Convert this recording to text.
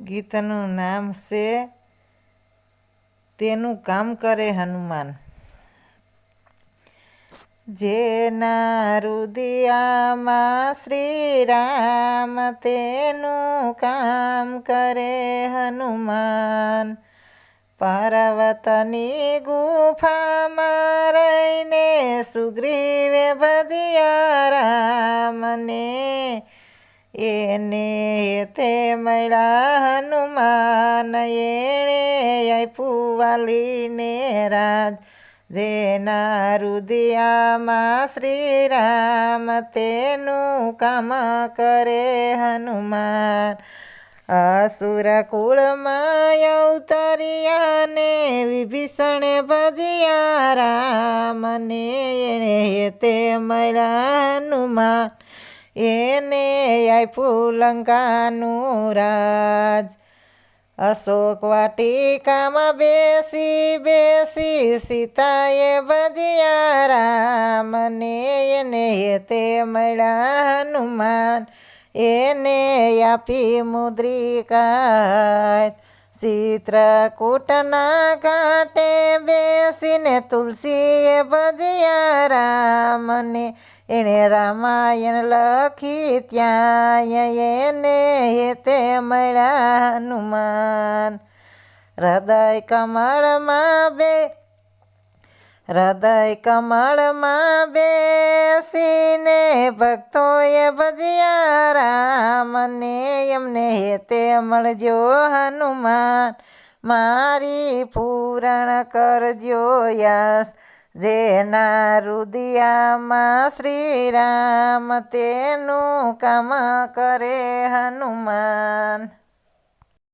ગીતનું નામ છે તેનું કામ કરે હનુમાન. જેના રુદિયામાં શ્રી રામ તેનું કામ કરે હનુમાન. પર્વતની ગુફામાં રહીને સુગ્રીવે ભજ્યા રામને. એને તે મળ્યા હનુમાન એણે આપ્યું વાલીને રાજ. જેના રુદિયામાં શ્રી રામ તેનું કામ કરે હનુમાન. અસુર કુળમાં અવતર્યા ને વિભીષણે ભજ્યા રામને. એણે તે મળ્યા હનુમાન એને આપ્યું લંકાનું રાજ. અશોક વાટિકામાં બેસી બેસી સીતાએ ભજ્યા રામને. એને તે મળ્યા હનુમાન એને આપી મુદ્રિકા. ચિત્રકૂટના ઘાટે બેસીને તુલસીએ ભજ્યા રામને. એણે રામાયણ લખી ત્યાં એને તે મળ્યા હનુમાન. હૃદય કમળમાં બેસીને ભક્તોએ ભજ્યા રામને. એમને તે મળજો હનુમાન મારી પૂરણ કરજો યાસ. જેના રુદિયામાં શ્રી રામ તેનું કામ કરે હનુમાન.